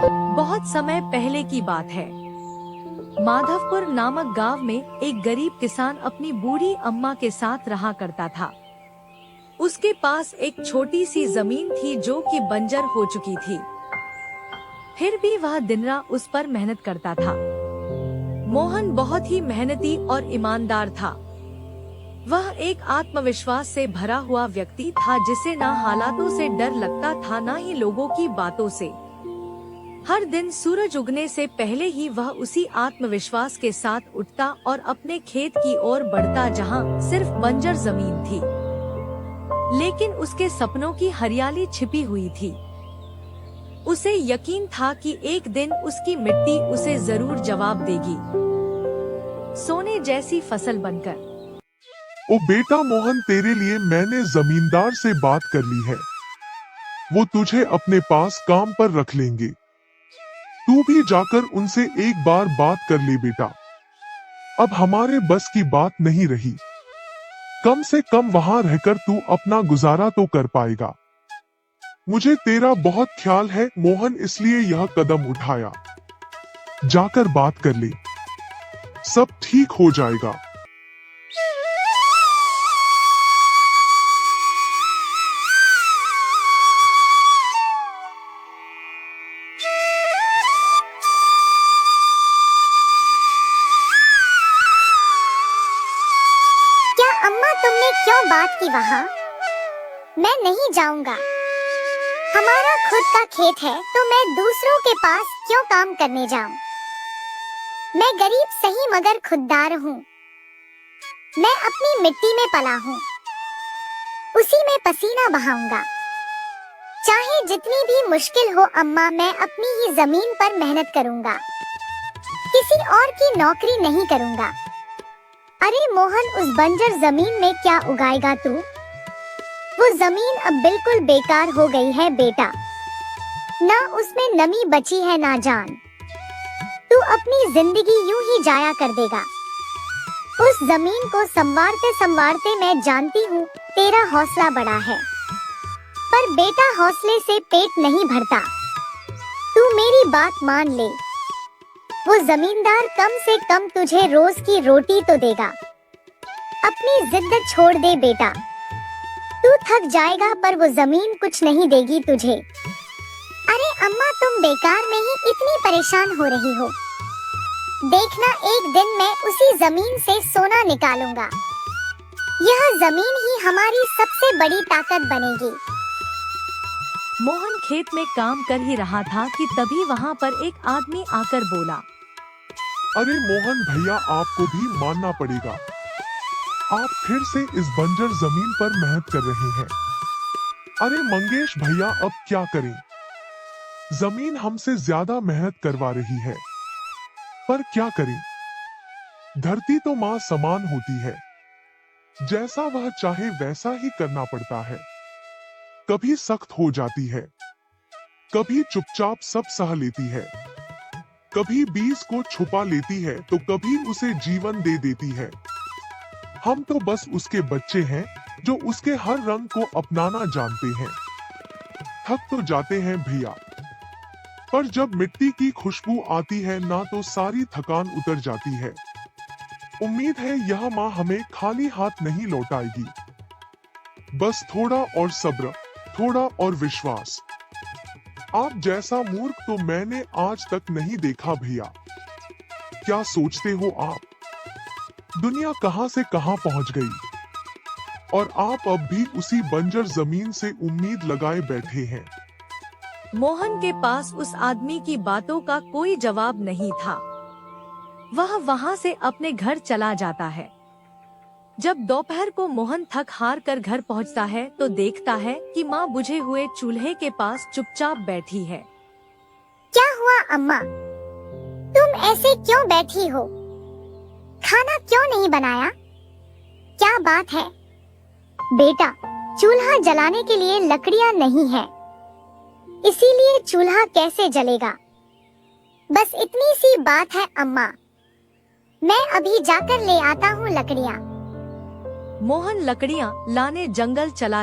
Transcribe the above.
बहुत समय पहले की बात है। माधवपुर नामक गांव में एक गरीब किसान अपनी बूढ़ी अम्मा के साथ रहा करता था। उसके पास एक छोटी सी जमीन थी जो कि बंजर हो चुकी थी। फिर भी वह दिन रात उस पर मेहनत करता था। मोहन बहुत ही मेहनती और ईमानदार था। वह एक आत्मविश्वास से भरा हुआ व्यक्ति था जिसे न हालातों से डर लगता था न ही लोगों की बातों से। हर दिन सूरज उगने से पहले ही वह उसी आत्मविश्वास के साथ उठता और अपने खेत की ओर बढ़ता जहां सिर्फ बंजर जमीन थी, लेकिन उसके सपनों की हरियाली छिपी हुई थी। उसे यकीन था कि एक दिन उसकी मिट्टी उसे जरूर जवाब देगी, सोने जैसी फसल बनकर। ओ बेटा मोहन, तेरे लिए मैंने जमींदार से बात कर ली है। वो तुझे अपने पास काम पर रख लेंगे। तू भी जाकर उनसे एक बार बात कर ले बेटा। अब हमारे बस की बात नहीं रही। कम से कम वहां रहकर तू अपना गुजारा तो कर पाएगा। मुझे तेरा बहुत ख्याल है मोहन, इसलिए यह कदम उठाया। जाकर बात कर ले, सब ठीक हो जाएगा। अम्मा, तुमने क्यों बात की वहाँ? मैं नहीं जाऊंगा। हमारा खुद का खेत है तो मैं दूसरों के पास क्यों काम करने जाऊं? मैं गरीब सही मगर खुददार हूँ। मैं अपनी मिट्टी में पला हूँ, उसी में पसीना बहाऊंगा। चाहे जितनी भी मुश्किल हो अम्मा, मैं अपनी ही जमीन पर मेहनत करूंगा। किसी और की नौकरी नहीं करूंगा। अरे मोहन, उस बंजर जमीन में क्या उगाएगा तू? वो जमीन अब बिल्कुल बेकार हो गई है बेटा। ना उसमें नमी बची है ना जान। तू अपनी जिंदगी यूं ही जाया कर देगा। उस जमीन को संवारते संवारते मैं जानती हूँ तेरा हौसला बड़ा है, पर बेटा हौसले से पेट नहीं भरता। तू मेरी बात मान ले। वो जमींदार कम से कम तुझे रोज की रोटी तो देगा। अपनी जिद छोड़ दे बेटा। तू थक जाएगा पर वो जमीन कुछ नहीं देगी तुझे। अरे अम्मा, तुम बेकार में ही इतनी परेशान हो रही हो। देखना, एक दिन मैं उसी जमीन से सोना निकालूंगा। यह जमीन ही हमारी सबसे बड़ी ताकत बनेगी। मोहन खेत में काम कर ही रहा था कि तभी वहाँ पर एक आदमी आकर बोला, अरे मोहन भैया, आपको भी मानना पड़ेगा। आप फिर से इस बंजर जमीन पर मेहनत कर रहे हैं। अरे मंगेश भैया, अब क्या करें? जमीन हमसे ज्यादा मेहनत करवा रही है, पर क्या करें? धरती तो माँ समान होती है। जैसा वह चाहे वैसा ही करना पड़ता है। कभी सख्त हो जाती है, कभी चुपचाप सब सह लेती है, कभी बीज को छुपा लेती है तो कभी उसे जीवन दे देती है। हम तो बस उसके बच्चे हैं जो उसके हर रंग को अपनाना जानते हैं। थक तो जाते हैं भैया, पर जब मिट्टी की खुशबू आती है ना तो सारी थकान उतर जाती है। उम्मीद है यह माँ हमें खाली हाथ नहीं लौटाएगी। बस थोड़ा और सब्र, थोड़ा और विश्वास। आप जैसा मूर्ख तो मैंने आज तक नहीं देखा भैया। क्या सोचते हो आप? दुनिया कहां से कहां पहुंच गई और आप अब भी उसी बंजर जमीन से उम्मीद लगाए बैठे हैं। मोहन के पास उस आदमी की बातों का कोई जवाब नहीं था। वह वहां से अपने घर चला जाता है। जब दोपहर को मोहन थक हार कर घर पहुंचता है तो देखता है कि माँ बुझे हुए चूल्हे के पास चुपचाप बैठी है। क्या हुआ अम्मा? तुम ऐसे क्यों बैठी हो? खाना क्यों नहीं बनाया? क्या बात है? बेटा, चूल्हा जलाने के लिए लकड़ियाँ नहीं है, इसीलिए चूल्हा कैसे जलेगा? बस इतनी सी बात है अम्मा। मैं अभी जाकर ले आता हूँ लकड़ियाँ। मोहन लकड़ियाँ लाने जंगल चला